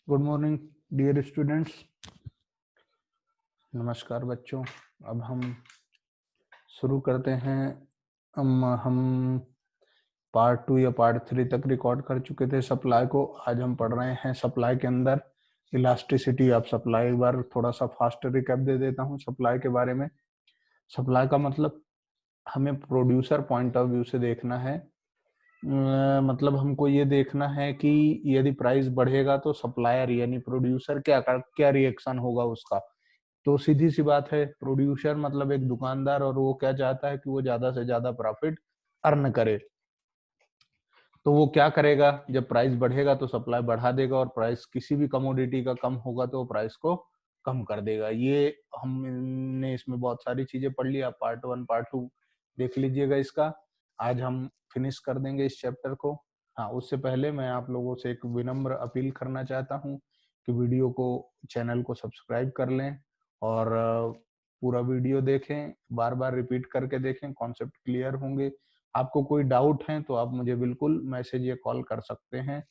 Good morning dear students. नमस्कार बच्चों। अब हम शुरू करते हैं। हम पार्ट 2 या पार्ट 3 तक रिकॉर्ड कर चुके थे सप्लाई को। आज हम पढ़ रहे हैं सप्लाई के अंदर इलास्टिसिटी ऑफ सप्लाई। एक बार थोड़ा सा फास्ट रिकैप दे देता हूँ सप्लाई के बारे में। सप्लाई का मतलब हमें प्रोड्यूसर पॉइंट ऑफ व्यू से देखना है। मतलब हमको ये देखना है कि यदि प्राइस बढ़ेगा तो सप्लायर यानी प्रोड्यूसर क्या रिएक्शन होगा उसका। तो सीधी सी बात है, प्रोड्यूसर मतलब एक दुकानदार, और वो क्या चाहता है कि वो ज्यादा से ज्यादा प्रॉफिट अर्न करे। तो वो क्या करेगा, जब प्राइस बढ़ेगा तो सप्लाई बढ़ा देगा, और प्राइस किसी भी कमोडिटी का कम होगा तो प्राइस को कम कर देगा। ये हमने इसमें बहुत सारी चीजें पढ़ ली। आप पार्ट 1 पार्ट 2 देख लीजिएगा इसका। आज हम फिनिश कर देंगे इस चैप्टर को। हाँ, उससे पहले मैं आप लोगों से एक विनम्र अपील करना चाहता हूँ कि वीडियो को, चैनल को सब्सक्राइब कर लें और पूरा वीडियो देखें, बार बार रिपीट करके देखें, कॉन्सेप्ट क्लियर होंगे। आपको कोई डाउट है तो आप मुझे बिल्कुल मैसेज या कॉल कर सकते हैं।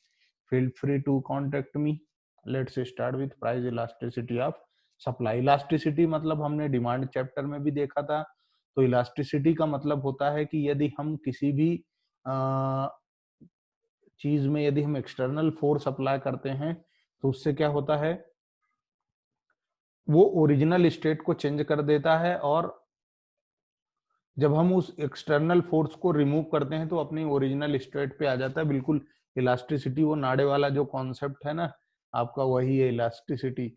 Feel free to contact me. Let's start with price elasticity of supply. Elasticity मतलब हमने डिमांड चैप्टर में भी देखा था। तो इलास्टिसिटी का मतलब होता है कि यदि हम किसी भी चीज में यदि हम एक्सटर्नल फोर्स अप्लाई करते हैं तो उससे क्या होता है, वो ओरिजिनल स्टेट को चेंज कर देता है, और जब हम उस एक्सटर्नल फोर्स को रिमूव करते हैं तो अपनी ओरिजिनल स्टेट पे आ जाता है बिल्कुल। इलास्टिसिटी, वो नाड़े वाला जो कॉन्सेप्ट है ना आपका, वही है इलास्टिसिटी।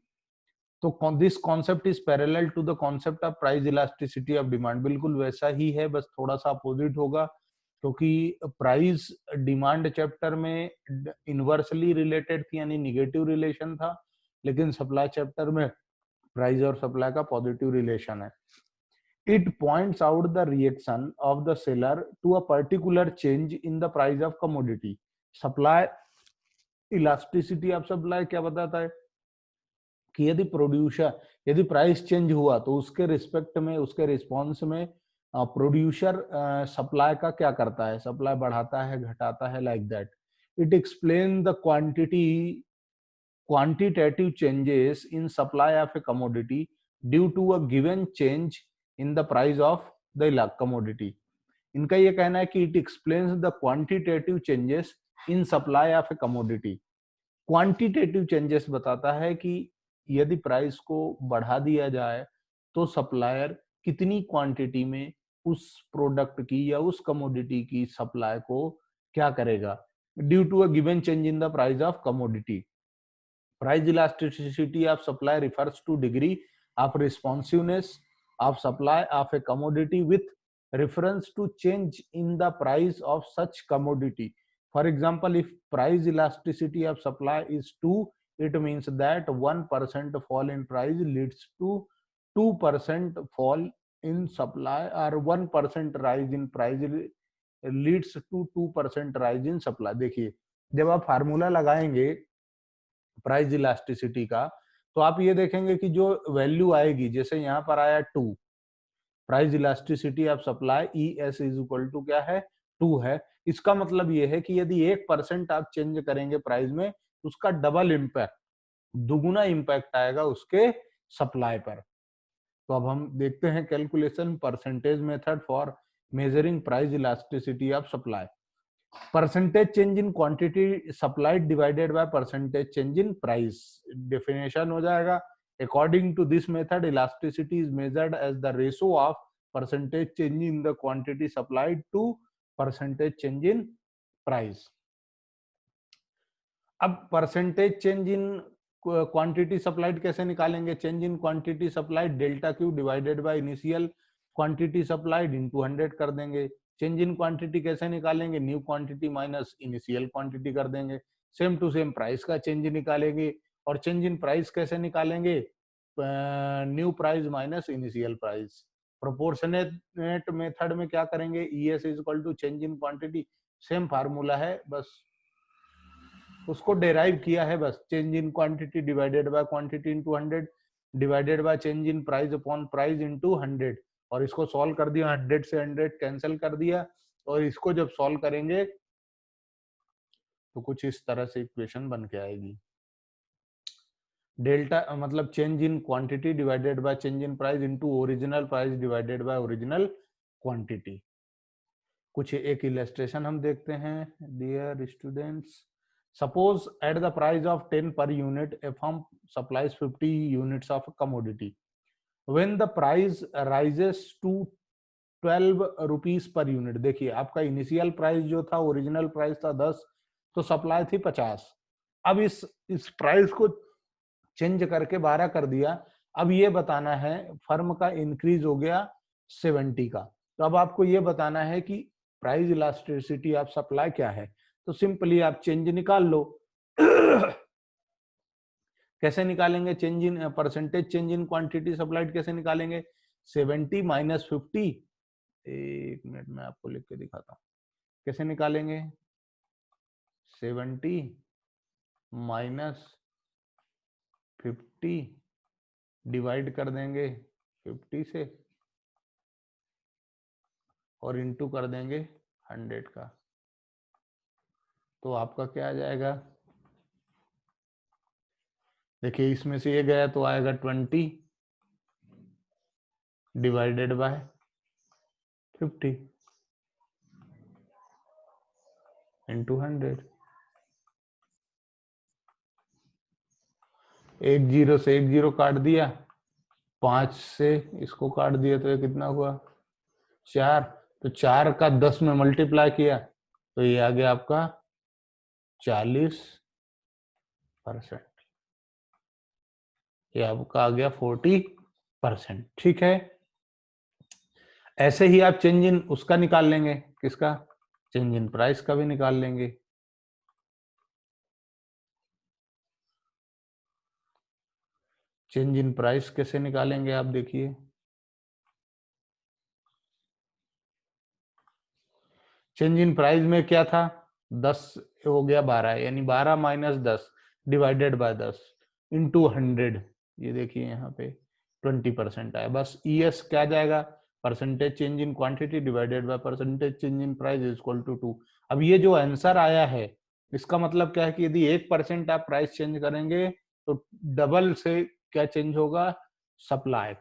तो this concept is parallel to the concept of price elasticity of demand. बिल्कुल वैसा ही है, बस थोड़ा सा अपोजिट होगा, क्योंकि प्राइस डिमांड चैप्टर में इनवर्सली रिलेटेड थी यानी निगेटिव रिलेशन था, लेकिन सप्लाई चैप्टर में प्राइस और सप्लाई का पॉजिटिव रिलेशन है। It points out the reaction of the seller to a particular change in the price of commodity. Supply elasticity of supply क्या बताता है कि यदि प्राइस चेंज हुआ तो उसके रिस्पेक्ट में, उसके रिस्पॉन्स में प्रोड्यूसर सप्लाई का क्या करता है, सप्लाई बढ़ाता है, घटाता है, like that. It explain the quantitative changes in supply of a commodity due to a given change in the price of the commodity. इनका ये कहना है कि it explains the quantitative changes in supply of a commodity. Quantitative changes बताता है कि यदि price को बढ़ा दिया जाए तो सप्लायर कितनी क्वांटिटी में उस प्रोडक्ट की या उस कमोडिटी की सप्लाई को क्या करेगा, due to a given change in the price of commodity. Price elasticity of supply refers to degree of responsiveness of supply of a commodity with reference to change in the price of such commodity. For example, if price elasticity of supply is 2, it means that 1% fall in price leads to 2% fall in supply, or 1% rise in price leads to 2% rise in supply। देखिए, जब आप formula लगाएंगे price elasticity का, तो आप ये देखेंगे कि जो वैल्यू आएगी, जैसे यहाँ पर आया 2, price elasticity of supply E S is equal to क्या है, 2 है। इसका मतलब ये है कि यदि 1% आप चेंज करेंगे प्राइस में, उसका डबल इम्पैक्ट, दुगुना इम्पैक्ट आएगा उसके सप्लाई पर। तो अब हम देखते हैं calculation percentage method for measuring price elasticity of supply. Percentage change in quantity supplied divided by percentage change in price. Definition हो जाएगा, according to this method elasticity is measured as the ratio of percentage change in the quantity supplied to percentage change in price. अब percentage change in quantity supplied कैसे निकालेंगे, change in quantity supplied delta Q divided by initial quantity supplied into 100 कर देंगे। Change in quantity कैसे निकालेंगे, new quantity minus initial quantity कर देंगे। Same to same price का चेंज निकालेंगे, और चेंज इन प्राइस कैसे निकालेंगे, new price minus initial price. Proportionate method में क्या करेंगे, E S is equal to change in quantity, same formula है, बस उसको डेराइव किया है, बस change in quantity divided by quantity into 100 divided by change in price upon price into 100, और इसको सॉल्व कर दिया, 100 से 100 कैंसिल कर दिया, और इसको जब सॉल्व करेंगे तो कुछ इस तरह से इक्वेशन बन के आएगी। डेल्टा मतलब change in quantity divided by change in price into original price divided by original quantity. कुछ एक इलस्ट्रेशन हम देखते हैं। Dear students, suppose at the price of 10 per unit a firm supplies 50 units of commodity. When the price rises to 12 rupees per unit, देखिए आपका initial price जो था, original price था 10, तो सप्लाई थी 50। अब इस प्राइस को चेंज करके 12 कर दिया। अब ये बताना है फर्म का इंक्रीज हो गया 70 का, तो अब आपको ये बताना है कि प्राइस इलास्टिसिटी ऑफ सप्लाई क्या है। तो सिंपली आप चेंज निकाल लो। कैसे निकालेंगे change in percentage change in quantity supplied, कैसे निकालेंगे? 70 माइनस 50, एक मिनट में आपको लिख के दिखाता हूँ कैसे निकालेंगे। 70 माइनस 50 डिवाइड कर देंगे 50 से और इंटू कर देंगे 100 का, तो आपका क्या आ जाएगा? देखिए इसमें से ये गया तो आएगा 20 डिवाइडेड बाय 50 इंटू 100। एक जीरो से एक जीरो काट दिया, 5 से इसको काट दिया, तो ये कितना हुआ? 4। तो 4 का 10 में मल्टीप्लाई किया तो ये आ गया आपका 40%। ये आपका आ गया 40%। ठीक है, ऐसे ही आप चेंज इन उसका निकाल लेंगे, किसका? चेंज इन प्राइस का भी निकाल लेंगे। चेंज इन प्राइस कैसे निकालेंगे आप देखिए। चेंज इन प्राइस में क्या था? 10 हो गया 12, यानी 12 माइनस 10 डिवाइडेड बाय 10 इंटू 100। ये देखिए यहाँ पे 20% आया। बस ES क्या जाएगा? Percentage change in quantity divided by percentage change in price is equal to 2। अब ये जो आंसर आया है इसका मतलब क्या है कि यदि 1% आप प्राइस चेंज करेंगे तो डबल से क्या चेंज होगा? Supply.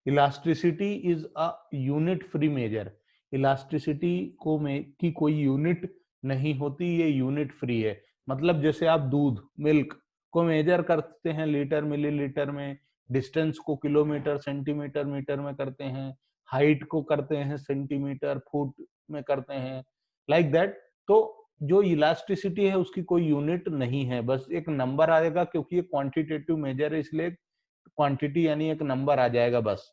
Elasticity is a unit free measure. Elasticity को में की कोई यूनिट नहीं होती, ये यूनिट फ्री है। मतलब जैसे आप दूध मिल्क को मेजर करते हैं लीटर मिलीलीटर में, डिस्टेंस को किलोमीटर सेंटीमीटर मीटर में करते हैं, हाइट को करते हैं सेंटीमीटर फुट में करते हैं, लाइक दैट। तो जो इलास्टिसिटी है उसकी कोई यूनिट नहीं है, बस एक नंबर आएगा, क्योंकि ये क्वांटिटेटिव मेजर है इसलिए क्वांटिटी यानी एक नंबर आ जाएगा बस।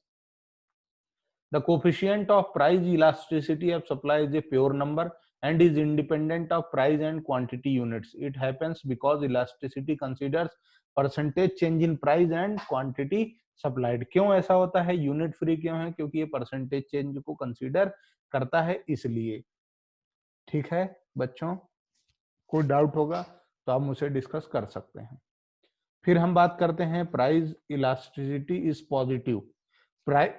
The coefficient of price elasticity of supply is a pure number and is independent of price and quantity units. It happens because elasticity considers percentage change in price and quantity supplied. क्यों ऐसा होता है? Unit free क्यों है? क्योंकि ये percentage change को consider करता है इसलिए। ठीक है बच्चों, कोई डाउट होगा तो आप मुझसे डिस्कस कर सकते हैं। फिर हम बात करते हैं price elasticity is positive. Price,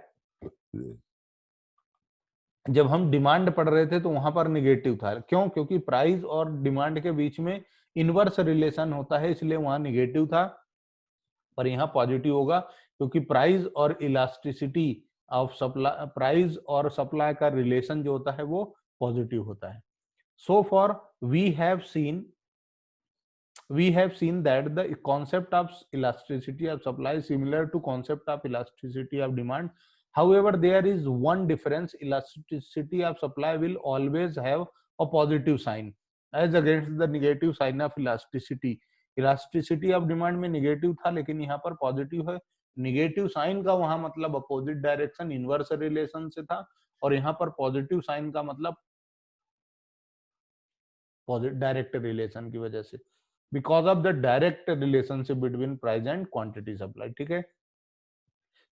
जब हम डिमांड पढ़ रहे थे तो वहां पर निगेटिव था। क्यों? क्योंकि प्राइस और डिमांड के बीच में इनवर्स रिलेशन होता है, इसलिए वहां निगेटिव था। पर यहाँ पॉजिटिव होगा क्योंकि प्राइस और इलास्टिसिटी ऑफ सप्लाई, प्राइस और सप्लाई का रिलेशन जो होता है वो पॉजिटिव होता है। So for we have seen that the concept of elasticity of supply is similar to concept of elasticity of demand. However, there is one difference: elasticity of supply will always have a positive sign as against the negative sign of elasticity. Elasticity of demand में negative था, लेकिन यहाँ पर positive है। negative sign का वहां मतलब opposite direction inverse relation से था, और यहाँ पर positive sign का मतलब डायरेक्ट रिलेशन की वजह से, because of the direct relationship between price and quantity supply. ठीक है,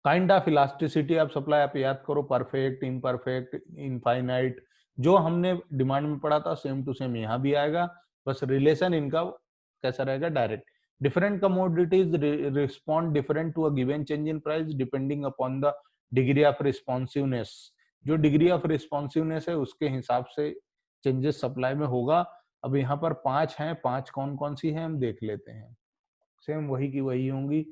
kind of elasticity of supply आप याद करो, परफेक्ट, इम्परफेक्ट, इनफाइनाइट। जो हमने डिमांड में पढ़ा था सेम टू सेम यहाँ भी आएगा, बस रिलेशन इनका कैसा रहेगा? Direct. Different commodities respond different to a given change in price depending upon the degree of responsiveness. जो डिग्री ऑफ रिस्पॉन्सिवनेस है उसके हिसाब से चेंजेस सप्लाई में होगा। अब यहाँ पर 5 हैं, 5 कौन कौन सी है हम देख लेते हैं। सेम वही की वही होंगी।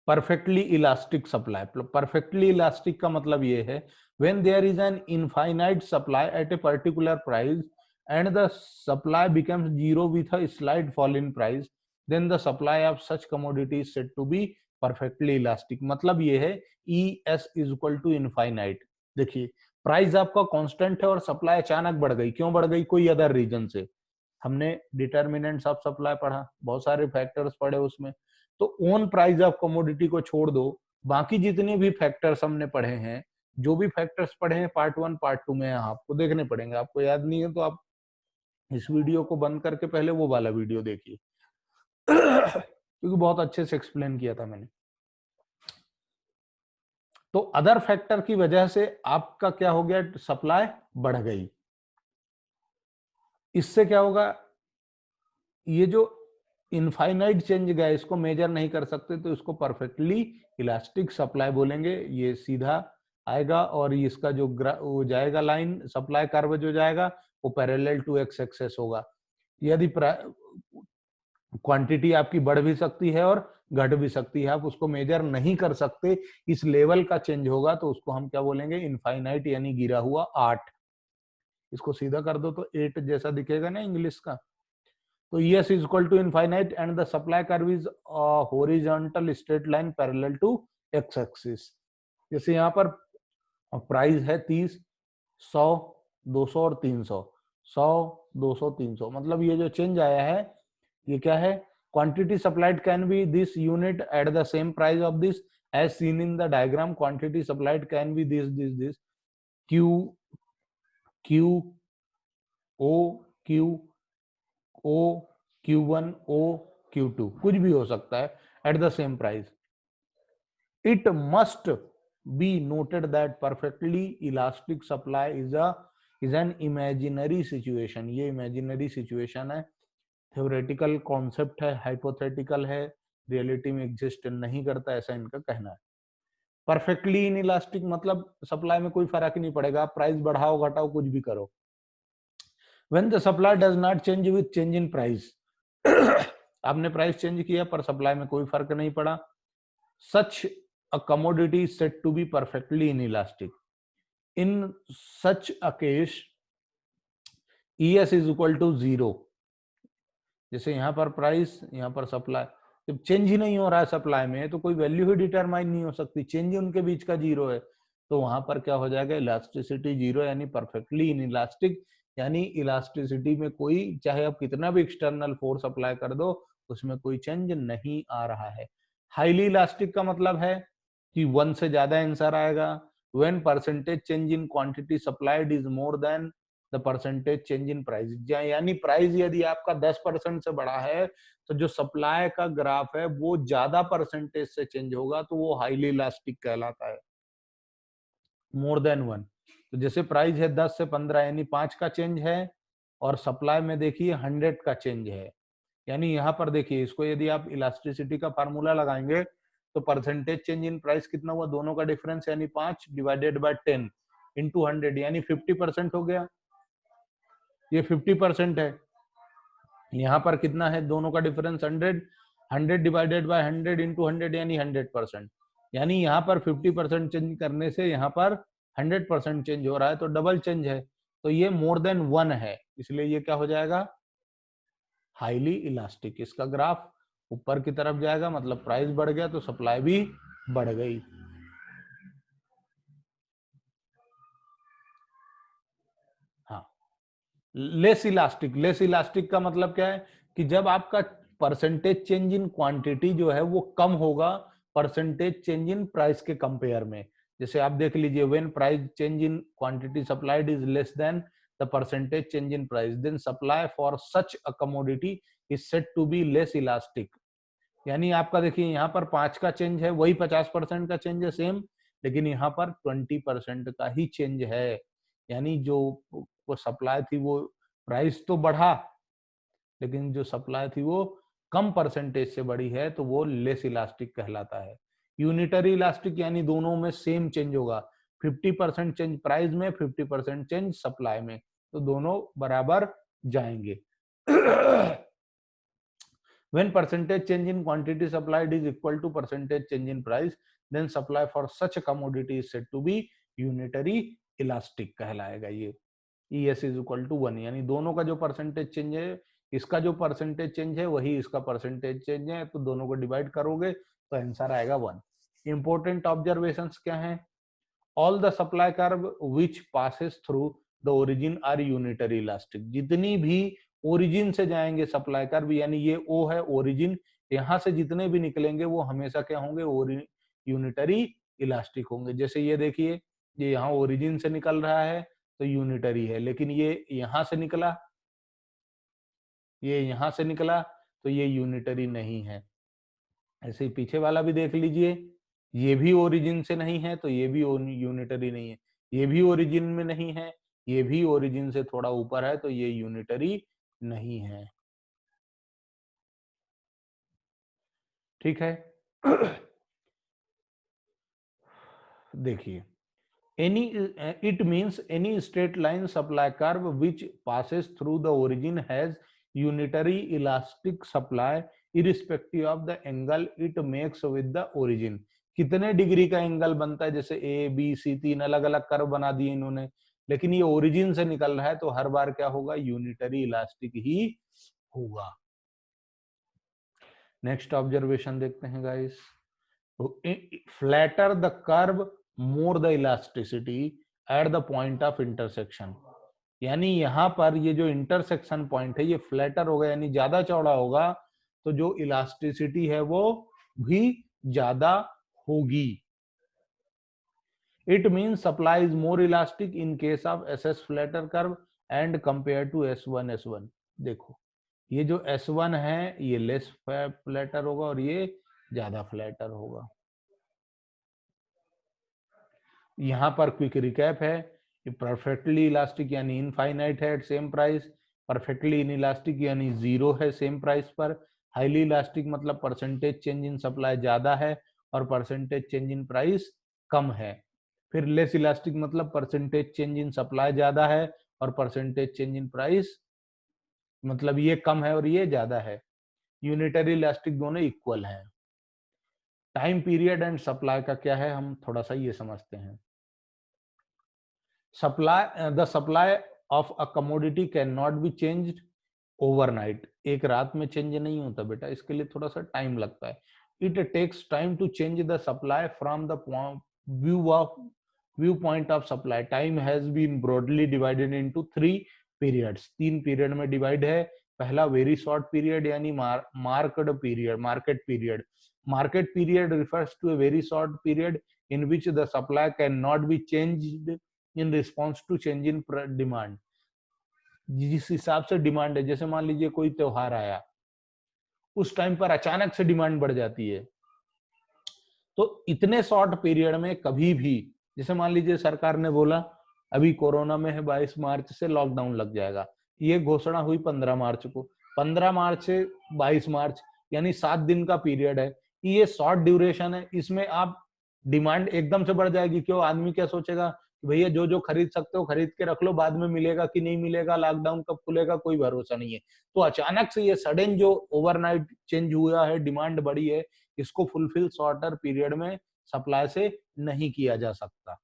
Perfectly elastic supply, perfectly elastic का मतलब ये है when there is an infinite supply at a particular price and the supply becomes zero with a slight fall in price, then the supply of such commodity is said to be perfectly elastic। मतलब ये है ES is equal to infinite। देखिए price आपका constant है और supply अचानक बढ़ गई, क्यों बढ़ गई? कोई अदर रीजन से। हमने डिटर्मिनेंट्स ऑफ सप्लाई पढ़ा, बहुत सारे फैक्टर्स पढ़े उसमें। तो ओन प्राइस ऑफ कमोडिटी को छोड़ दो, बाकी जितने भी फैक्टर्स हमने पढ़े हैं, जो भी फैक्टर्स पढ़े हैं पार्ट 1 पार्ट 2 में आपको देखने पड़ेंगे। आपको याद नहीं है तो आप इस वीडियो को बंद करके पहले वो वाला वीडियो देखिए क्योंकि बहुत अच्छे से एक्सप्लेन किया था मैंने। तो अदर फैक्टर की वजह से आपका क्या हो गया? सप्लाई बढ़ गई। इससे क्या होगा? ये जो इनफाइनाइट चेंज गया इसको मेजर नहीं कर सकते, तो इसको परफेक्टली इलास्टिक सप्लाई बोलेंगे। ये सीधा आएगा और इसका जो वो जाएगा लाइन सप्लाई कर्व जो जाएगा वो पैरेलल टू एक्स एक्सेस होगा। यदि क्वांटिटी आपकी बढ़ भी सकती है और घट भी सकती है, आप उसको मेजर नहीं कर सकते, इस लेवल का चेंज होगा तो उसको हम क्या बोलेंगे? इनफाइनाइट यानी गिरा हुआ 8। इसको सीधा कर दो तो 8 जैसा दिखेगा ना इंग्लिश का। तो ES is equal to infinite and the supply curve is a horizontal straight line parallel to x axis। जैसे यहाँ पर प्राइस है 30, 100, 200 और 300, 100, 200, 300। मतलब ये जो चेंज आया है ये क्या है? Quantity supplied can be this unit at the same price of this as seen in the diagram. Quantity supplied can be this Q, Q, O, Q, O, Q1, O, Q2 कुछ भी हो सकता है eight the same price. It must be noted that perfectly elastic supply is an imaginary situation. ये imaginary situation है, theoretical concept है, hypothetical है, reality में एग्जिस्ट नहीं करता, ऐसा इनका कहना है। परफेक्टली इन इलास्टिक मतलब सप्लाई में कोई फर्क नहीं पड़ेगा, आप प्राइस बढ़ाओ घटाओ कुछ भी करो। When the supply does not change with change in price, आपने प्राइस चेंज किया पर सप्लाई में कोई फर्क नहीं पड़ा, such a commodity is said to be perfectly inelastic। In such a case ES is equal to 0। जैसे यहाँ पर प्राइस, यहाँ पर सप्लाई, जब चेंज ही नहीं हो रहा है सप्लाई में तो कोई वैल्यू ही डिटरमाइन नहीं हो सकती, चेंज उनके बीच का 0 है, तो वहां पर क्या हो जाएगा? इलास्टिसिटी 0 यानी परफेक्टली इनइलास्टिक। यानी इलास्टिसिटी में कोई, चाहे आप कितना भी एक्सटर्नल फोर्स अप्लाई कर दो, उसमें कोई चेंज नहीं आ रहा है। हाईली इलास्टिक का मतलब है कि 1 से ज्यादा आंसर आएगा। When percentage change in quantity supplied is more than the percentage change in price. यानी प्राइस यदि आपका 10% से बड़ा है तो जो सप्लाई का ग्राफ है वो ज्यादा परसेंटेज से चेंज होगा, तो वो हाईली इलास्टिक कहलाता है। मोर देन 1, तो जैसे प्राइस है 10 से 15 यानी 5 का चेंज है, और सप्लाई में देखिए 100 का चेंज है। यानी यहाँ पर देखिए, इसको यदि आप इलास्टिसिटी का फार्मूला लगाएंगे तो परसेंटेज चेंज इन प्राइस कितना हुआ? दोनों का डिफरेंस यानी 5 डिवाइडेड बाय 10 इंटू 100 यानी 50% हो गया। ये 50% है। यहाँ पर कितना है? दोनों का डिफरेंस 100, 100 डिवाइडेड बाय 100 इंटू 100 यानी 100%। यानी यहाँ पर 50% चेंज करने से यहाँ पर 100% चेंज हो रहा है, तो डबल चेंज है, तो ये मोर देन 1 है, इसलिए ये क्या हो जाएगा? Highly elastic. इसका ग्राफ ऊपर की तरफ जाएगा, मतलब प्राइस बढ़ गया तो सप्लाई भी बढ़ गई। हाँ, लेस इलास्टिक। लेस इलास्टिक का मतलब क्या है? कि जब आपका परसेंटेज चेंज इन क्वांटिटी जो है वो कम होगा परसेंटेज चेंज इन प्राइस के कंपेयर में। जैसे आप देख लीजिए, when price change in quantity supplied is less than the percentage change in price, then supply for such a commodity is said to be less elastic. यानी आपका देखिए यहाँ पर 5 का चेंज है, वही 50% का चेंज है सेम, लेकिन यहाँ पर 20% का ही चेंज है। यानी जो वो सप्लाई थी वो, प्राइस तो बढ़ा लेकिन जो सप्लाई थी वो कम परसेंटेज से बढ़ी है, तो वो लेस इलास्टिक कहलाता है। यूनिटरी इलास्टिक यानी दोनों में सेम चेंज होगा, 50% चेंज प्राइस में, 50% चेंज सप्लाई में, तो दोनों बराबर जाएंगे। When percentage change in quantity supplied is equal to percentage change in price, then supply for such a commodity is said to be unitary elastic कहलाएगा ये। ES is equal to 1, यानी दोनों का जो परसेंटेज चेंज है, इसका जो percentage change है वही इसका परसेंटेज चेंज है, तो दोनों को डिवाइड करोगे तो आंसर आएगा 1। इंपॉर्टेंट ऑब्जर्वेशंस क्या हैं? All the supply curve which passes through the origin are unitary elastic. जितनी भी ओरिजिन से जाएंगे सप्लाई कर्व, यानी ये O है ओरिजिन, यहाँ से जितने भी निकलेंगे वो हमेशा क्या होंगे? यूनिटरी इलास्टिक होंगे। जैसे ये देखिए, ये यहाँ ओरिजिन से निकल रहा है तो यूनिटरी है, लेकिन ये यहाँ से निकला, ये यहाँ से निकला तो ये यूनिटरी नहीं है। ऐसे ही पीछे वाला भी देख लीजिए, ये भी ओरिजिन से नहीं है तो ये भी यूनिटरी नहीं है, ये भी ओरिजिन में नहीं है, ये भी ओरिजिन से थोड़ा ऊपर है तो ये यूनिटरी नहीं है। ठीक है। देखिए, any it means any straight line supply curve which passes through the origin has unitary elastic supply irrespective of the angle it makes with the origin। कितने डिग्री का एंगल बनता है, जैसे ए बी सी, तीन अलग अलग curve बना दिए इन्होंने, लेकिन ये ओरिजिन से निकल रहा है तो हर बार क्या होगा? यूनिटरी इलास्टिक ही होगा। नेक्स्ट ऑब्जर्वेशन देखते हैं guys. Flatter the curve more the elasticity at the point of intersection. यानी यहां पर ये जो इंटरसेक्शन पॉइंट है ये फ्लैटर होगा, यानी ज्यादा चौड़ा होगा, तो जो इलास्टिसिटी है वो भी ज्यादा होगी। It means supply is more elastic in case of SS flatter curve and compare to S1। देखो, ये जो S1 है ये लेस फ्लैटर होगा और ये ज्यादा फ्लैटर होगा। यहाँ पर क्विक रिकैप है, परफेक्टली इलास्टिक यानी इनफाइनाइट है at same price, perfectly inelastic यानी जीरो है सेम प्राइस पर, हाईली इलास्टिक मतलब परसेंटेज चेंज इन सप्लाई ज्यादा है और परसेंटेज चेंज इन प्राइस कम है, फिर लेस इलास्टिक मतलब परसेंटेज चेंज इन सप्लाई ज्यादा है और परसेंटेज चेंज इन प्राइस मतलब ये कम है और ये ज्यादा है। यूनिटरी इलास्टिक दोनों इक्वल हैं। टाइम पीरियड एंड सप्लाई का क्या है, हम थोड़ा सा ये समझते हैं। the supply of a commodity cannot be changed overnight। एक रात में चेंज नहीं होता बेटा, इसके लिए थोड़ा सा टाइम लगता है। It takes time to change the supply from the viewpoint of supply। Time has been broadly divided into 3 periods। 3 period में डिवाइड है। पहला वेरी शॉर्ट पीरियड यानी market period. Market period refers to a very short period in which the supply cannot be changed in response to change in demand। जिस हिसाब से demand है, जैसे मान लीजिए कोई त्योहार आया, उस टाइम पर अचानक से डिमांड बढ़ जाती है, तो इतने शॉर्ट पीरियड में कभी भी, जैसे मान लीजिए सरकार ने बोला अभी कोरोना में है 22 मार्च से लॉकडाउन लग जाएगा, ये घोषणा हुई 15 मार्च को, 15 मार्च से 22 मार्च यानी 7 दिन का पीरियड है। ये शॉर्ट ड्यूरेशन है, इसमें आप डिमांड एकदम से बढ़ जाएगी। क्यों? आदमी क्या सोचेगा कि भैया जो जो खरीद सकते हो खरीद के रख लो, बाद में मिलेगा कि नहीं मिलेगा, लॉकडाउन कब खुलेगा कोई भरोसा नहीं है। तो अचानक से ये सडन जो ओवरनाइट चेंज हुआ है, डिमांड बढ़ी है, इसको फुलफिल शॉर्टर पीरियड में सप्लाई से नहीं किया जा सकता।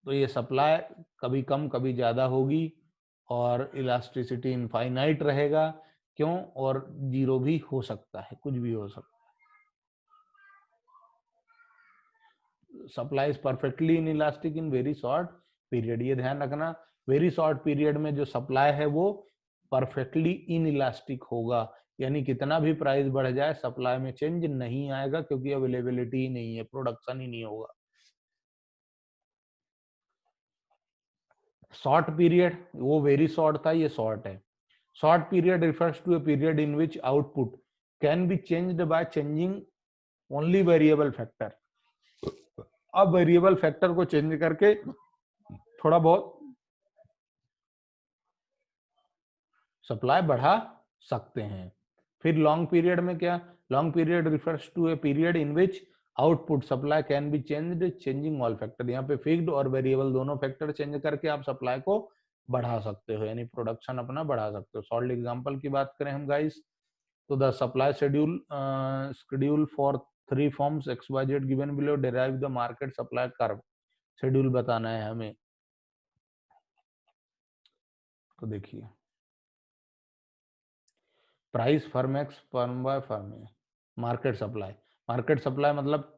तो ये सप्लाई कभी कम कभी ज्यादा होगी और इलास्टिसिटी इनफाइनाइट रहेगा। क्यों? और जीरो भी हो सकता है, कुछ भी हो सकता है। Supply is perfectly in elastic in very short period. ये ध्यान रखना, वेरी शॉर्ट पीरियड में जो सप्लाई है वो परफेक्टली इन इलास्टिक होगा, यानी कितना भी प्राइस बढ़ जाए सप्लाई में चेंज नहीं आएगा, क्योंकि अवेलेबिलिटी ही नहीं है, प्रोडक्शन ही नहीं होगा। शॉर्ट पीरियड वो वेरी शॉर्ट था, ये शॉर्ट है। Short period refers to a period in which output can be changed by changing only variable factor. अब वेरिएबल फैक्टर को चेंज करके थोड़ा बहुत सप्लाई बढ़ा सकते हैं। फिर लॉन्ग पीरियड में क्या? Long period refers to a period in which output supply can be changed changing all factor. यहाँ पे फिक्स्ड और वेरिएबल दोनों फैक्टर चेंज करके आप सप्लाई को बढ़ा सकते हो, यानी प्रोडक्शन अपना बढ़ा सकते हो। सॉलिड एग्जांपल की बात करें हम गाइस, तो the supply schedule for 3 forms XYZ given below derive the market supply curve. Schedule बताना है हमें। तो देखिए, price firm x firm by firm है, मार्केट सप्लाई मतलब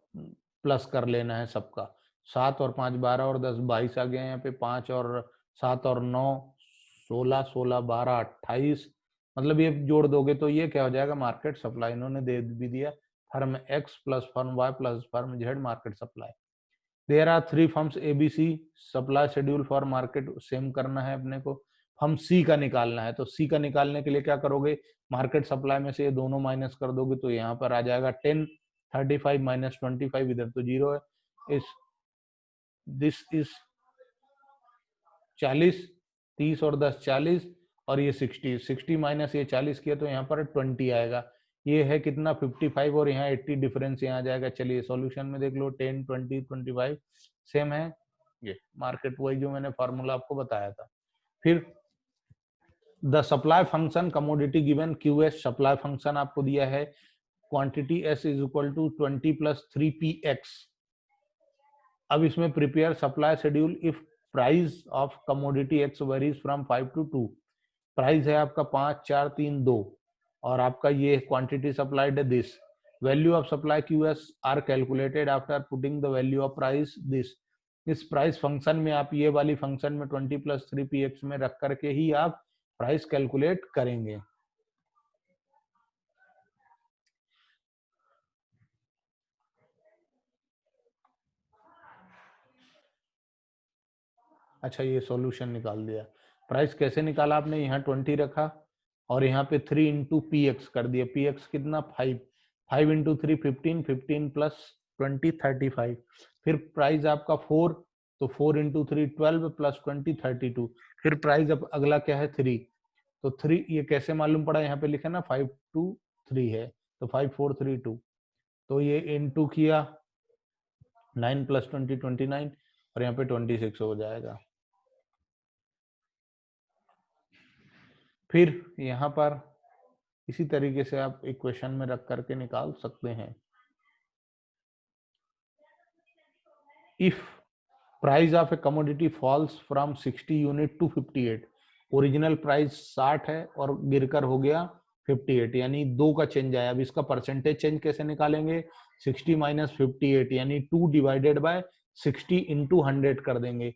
प्लस कर लेना है सबका। 7 और 5 12 और 10 22 आ गया यहाँ पे, 5 और 7 और 9 16 16 12 28, मतलब ये जोड़ दोगे तो ये क्या हो जाएगा, मार्केट सप्लाई। इन्होंने दे भी दिया, firm X plus firm Y plus firm Z market supply. There are 3 firms ABC, supply schedule for market same करना है अपने को। हम सी का निकालना है, तो सी का निकालने के लिए क्या करोगे, मार्केट सप्लाई में से ये दोनों माइनस कर दोगे तो यहाँ पर आ जाएगा 10, 35 माइनस 25, इधर तो जीरो है। इस दिस इज 40, 30 और 10 40, और ये 60 माइनस ये 40 किया तो यहाँ पर 20 आएगा। ये है कितना 55, और यहाँ 80 डिफरेंस यहाँ आ जाएगा। चलिए सॉल्यूशन में देख लो, 10 20 25 सेम है, ये मार्केट वही जो मैंने फॉर्मूला आपको बताया था। फिर the supply function commodity given QS, supply function आपको दिया है, quantity S is equal to 20 + 3PX। अब इसमें prepare supply schedule if price of commodity X varies from 5 to 2। Price है आपका 5 4 3 2, और आपका ये क्वांटिटी सप्लाइड है this. Value of supply QS are calculated after putting the value of price this. इस price function में आप ये वाली फंक्शन में 20 + 3PX में रख करके ही आप प्राइस कैलकुलेट करेंगे। अच्छा, ये सॉल्यूशन निकाल दिया। प्राइस कैसे निकाला आपने, यहाँ 20 रखा और यहाँ पे 3 इंटू PX कर दिया। PX कितना 5, 5 इंटू 3 15, 15 + 20 35। फिर प्राइस आपका 4, तो 4 इंटू 3 12 + 20 32। फिर प्राइस अब अगला क्या है 3, तो 3 ये कैसे मालूम पड़ा, यहाँ पे लिखा ना 5 2 3 है, तो 5 4 3 2, तो ये इंटू किया 9 + 20 29, और यहाँ पे 26 हो जाएगा। फिर यहाँ पर इसी तरीके से आप इक्वेशन में रख करके निकाल सकते हैं। If price of a commodity falls from 60 unit to 58, original price 60 है और गिरकर हो गया 58, यानी 2 का चेंज आया। अब इसका परसेंटेज चेंज कैसे निकालेंगे, 60 - 58 यानी 2 डिवाइडेड बाय 60 इंटू 100 कर देंगे,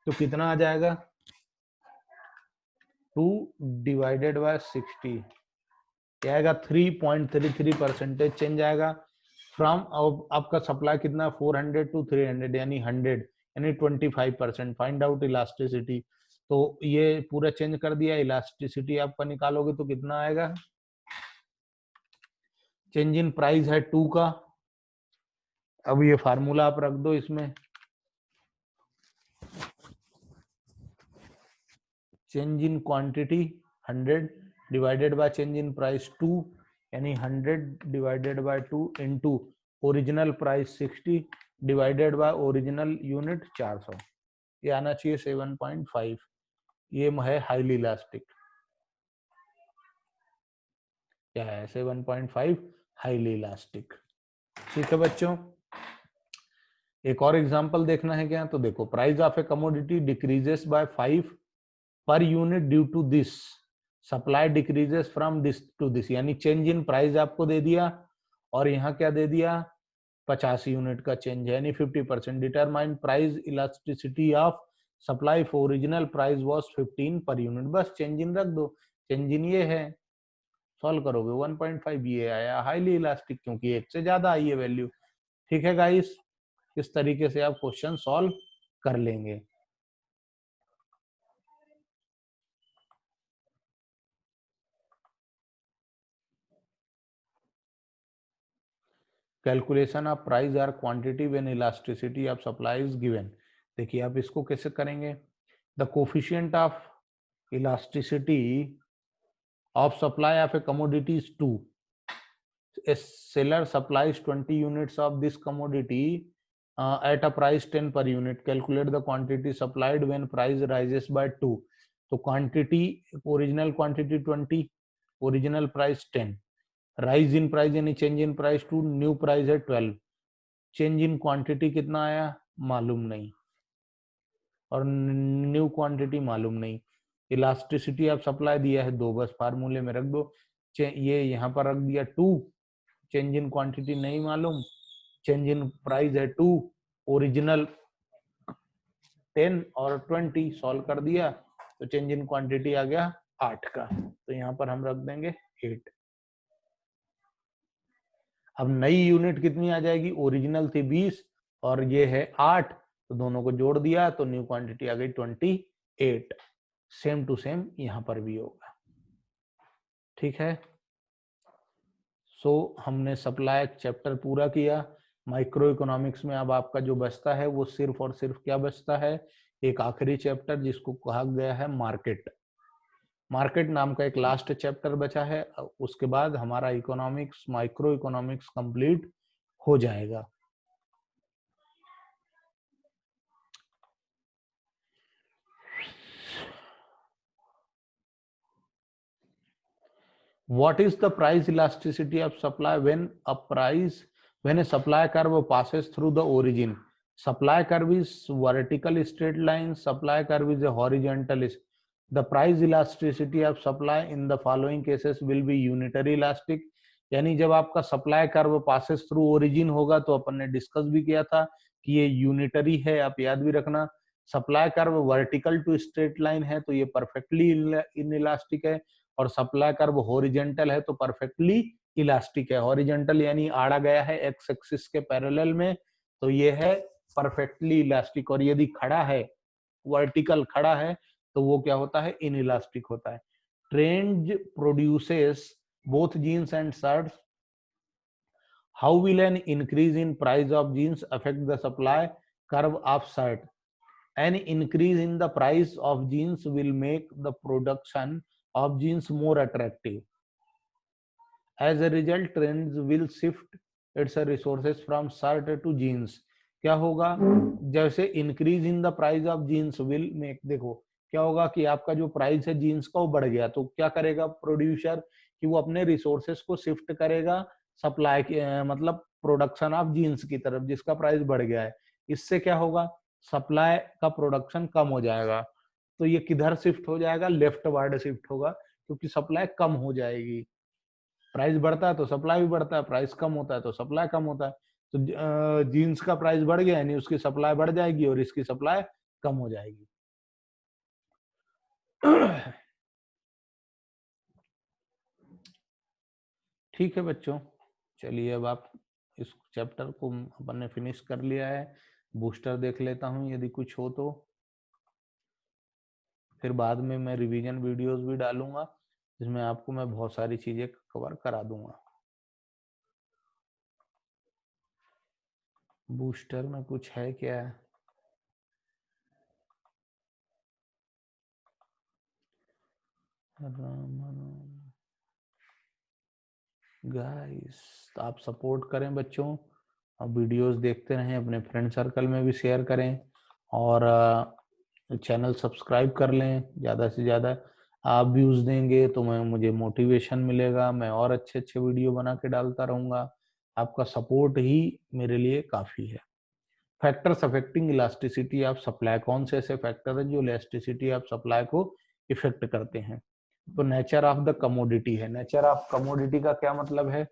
तो कितना आ जाएगा, 2 डिवाइडेड बाय 60 क्या आएगा, 3.33% चेंज आएगा। फ्रॉम आपका सप्लाई कितना 400 to 300 यानी 100, यानी 25%। फाइंड आउट इलास्टिसिटी, तो ये पूरा चेंज कर दिया। इलास्टिसिटी आपका निकालोगे तो कितना आएगा, चेंज इन प्राइस है 2 का। अब ये फार्मूला आप रख दो इसमें, change in quantity 100 divided by change in price 2, यानी 100 divided bye 2 into original price 60 divided by original unit 400, ये आना चाहिए 7.5। ये है हाईली इलास्टिक, क्या है 7.5 हाईली इलास्टिक। ठीक है बच्चों, एक और एग्जांपल देखना है क्या, तो देखो price of a commodity decreases by 5 per unit due to this, supply decreases from this to this, यानी चेंज इन प्राइस आपको दे दिया, और यहाँ क्या दे दिया 50 यूनिट का चेंज है, यानी 50%। Determine price elasticity of supply for original price was 15 per unit, बस चेंज इन रख दो। चेंज इन ये है, सॉल्व करोगे 1.5 ये आया हाईली इलास्टिक, क्योंकि एक से ज्यादा आई है वैल्यू। ठीक है गाइस, इस तरीके से आप क्वेश्चन सॉल्व कर लेंगे। कैलकुलेशन ऑफ प्राइस और quantity when elasticity of supply is given. देखिए आप इसको कैसे करेंगे, the coefficient of elasticity of supply of A commodity is 2, a seller supplies 20 units of this commodity at a price 10 per unit, calculate the quantity supplied when price rises by 2। तो quantity, original quantity 20, original price 10, rise in price यानी change in price 2, new price है 12, change in quantity कितना आया मालूम नहीं, और new quantity मालूम नहीं। इलास्टिसिटी ऑफ सप्लाई दिया है 2, बस फार्मूले में रख दो। ये यहाँ पर रख दिया 2, चेंज इन क्वांटिटी नहीं मालूम, चेंज इन प्राइस है 2, ओरिजिनल 10 और 20, सॉल्व कर दिया तो चेंज इन क्वांटिटी आ गया 8 का, तो यहाँ पर हम रख देंगे 8। अब नई यूनिट कितनी आ जाएगी, ओरिजिनल थी 20 और ये है 8, तो दोनों को जोड़ दिया तो न्यू क्वांटिटी आ गई 28। सेम टू सेम यहाँ पर भी होगा, ठीक है। सो हमने सप्लाई चैप्टर पूरा किया। माइक्रो इकोनॉमिक्स में अब आपका जो बचता है वो सिर्फ और सिर्फ क्या बचता है, एक आखिरी चैप्टर जिसको कहा गया है मार्केट। मार्केट नाम का एक लास्ट चैप्टर बचा है, उसके बाद हमारा इकोनॉमिक्स, माइक्रो इकोनॉमिक्स कंप्लीट हो जाएगा। What is the price elasticity of supply when a supply curve passes through the origin? Supply curve is vertical straight line, supply curve is a horizontal. The price elasticity of supply in the following cases will be unitary elastic. यानी जब आपका supply curve passes through origin होगा, तो अपन ने discuss भी किया था कि ये यूनिटरी है, आप याद भी रखना। Supply curve vertical to straight line है तो ये परफेक्टली इनइलास्टिक है, और सप्लाई कर्व हॉरिजॉन्टल है तो परफेक्टली इलास्टिक है। हॉरिजॉन्टल यानी आड़ा गया है एक्स एक्सिस के पैरेलल में, तो ये है परफेक्टली इलास्टिक। और यदि खड़ा है, वर्टिकल खड़ा है, तो वो क्या होता है, इनइलास्टिक होता है। Trend produces both jeans and shirts. How will an increase in price of jeans affect the supply curve of shirt? An increase in the price of jeans will make the production of jeans more attractive. As a result, trends will shift its resources from shirt to jeans. क्या होगा, जैसे increase in the price of jeans will make, देखो क्या होगा कि आपका जो price है जीन्स का वो बढ़ गया, तो क्या करेगा प्रोड्यूसर कि वो अपने रिसोर्सेस को शिफ्ट करेगा सप्लाई मतलब प्रोडक्शन ऑफ जीन्स की तरफ, जिसका प्राइस बढ़ गया है। इससे क्या होगा, सप्लाई का प्रोडक्शन कम हो जाएगा। तो ये किधर शिफ्ट हो जाएगा, लेफ्ट वर्ड शिफ्ट होगा, क्योंकि सप्लाई कम हो जाएगी। प्राइस बढ़ता है तो सप्लाई भी बढ़ता है, प्राइस कम होता है तो सप्लाई कम होता है। तो जीन्स का प्राइस बढ़ गया यानी उसकी सप्लाई बढ़ जाएगी और इसकी सप्लाई कम हो जाएगी। ठीक है बच्चों, चलिए अब आप इस चैप्टर को अपन ने फिनिश कर लिया है। बूस्टर देख लेता हूँ यदि कुछ हो तो, फिर बाद में मैं रिवीजन वीडियोस भी डालूंगा जिसमें आपको मैं बहुत सारी चीजें कवर करा दूंगा। बूस्टर में कुछ है क्या? गाइस आप सपोर्ट करें बच्चों, अब वीडियोस देखते रहें, अपने फ्रेंड सर्कल में भी शेयर करें, और चैनल सब्सक्राइब कर लें। ज़्यादा से ज़्यादा आप व्यूज़ देंगे तो मुझे मोटिवेशन मिलेगा, मैं और अच्छे अच्छे वीडियो बना के डालता रहूँगा। आपका सपोर्ट ही मेरे लिए काफ़ी है। Factors affecting elasticity of supply, कौन से ऐसे फैक्टर हैं जो इलास्टिसिटी ऑफ सप्लाई को इफेक्ट करते हैं? तो नेचर ऑफ द कमोडिटी है। नेचर ऑफ कमोडिटी का क्या मतलब है?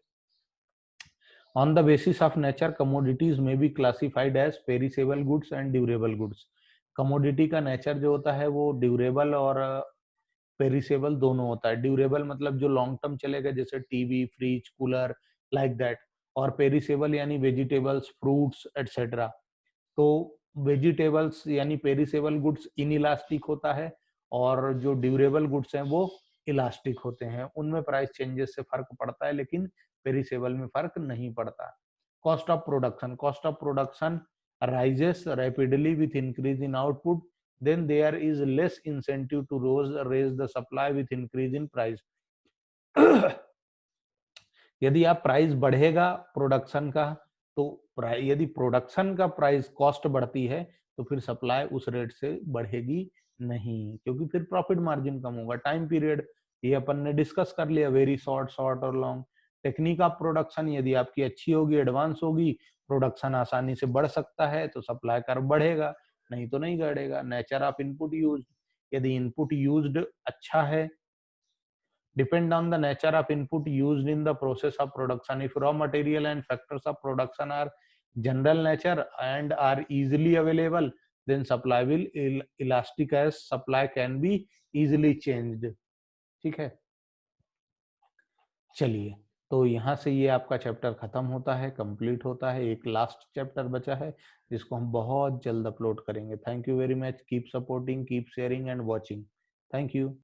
On the basis of nature commodities may be classified as perishable goods and durable goods. Commodity का नेचर जो होता है वो ड्यूरेबल और पेरिसेबल दोनों होता है। ड्यूरेबल मतलब जो लॉन्ग टर्म चलेगा, जैसे TV, fridge, cooler, like that. और पेरिसेबल यानी वेजिटेबल्स, फ्रूट्स एटसेट्रा। तो वेजिटेबल्स यानी पेरिसेबल गुड्स इनइलास्टिक होता है, और जो ड्यूरेबल गुड्स हैं वो इलास्टिक होते हैं। उनमें प्राइस चेंजेस से फर्क पड़ता है, लेकिन पेरिसेबल में फर्क नहीं पड़ता। Cost of production, cost of production rises rapidly with increase in output, then there is less incentive to raise the supply with increase in price. यदि आप प्राइस बढ़ेगा प्रोडक्शन का, तो यदि प्रोडक्शन का प्राइस कॉस्ट बढ़ती है तो फिर सप्लाई उस रेट से बढ़ेगी नहीं, क्योंकि फिर प्रॉफिट मार्जिन कम होगा। टाइम पीरियड ये अपन ने डिस्कस कर लिया, वेरी शॉर्ट, शॉर्ट और लॉन्ग। टेक्निक ऑफ प्रोडक्शन यदि आपकी अच्छी होगी, एडवांस होगी, प्रोडक्शन आसानी से बढ़ सकता है तो सप्लाई कर्व बढ़ेगा, नहीं तो नहीं बढ़ेगा। नेचर ऑफ इनपुट यूज्ड, यदि इनपुट यूज्ड अच्छा है, depend on the nature of input used in the process of production. If raw material and factors of production are general nature and are easily available, then supply will elastic as supply can be easily changed. ठीक है, चलिए, तो यहाँ से ये आपका chapter खत्म होता है, कंप्लीट होता है। एक लास्ट चैप्टर बचा है जिसको हम बहुत जल्द अपलोड करेंगे। Thank you very much, keep supporting, keep sharing and watching. Thank you.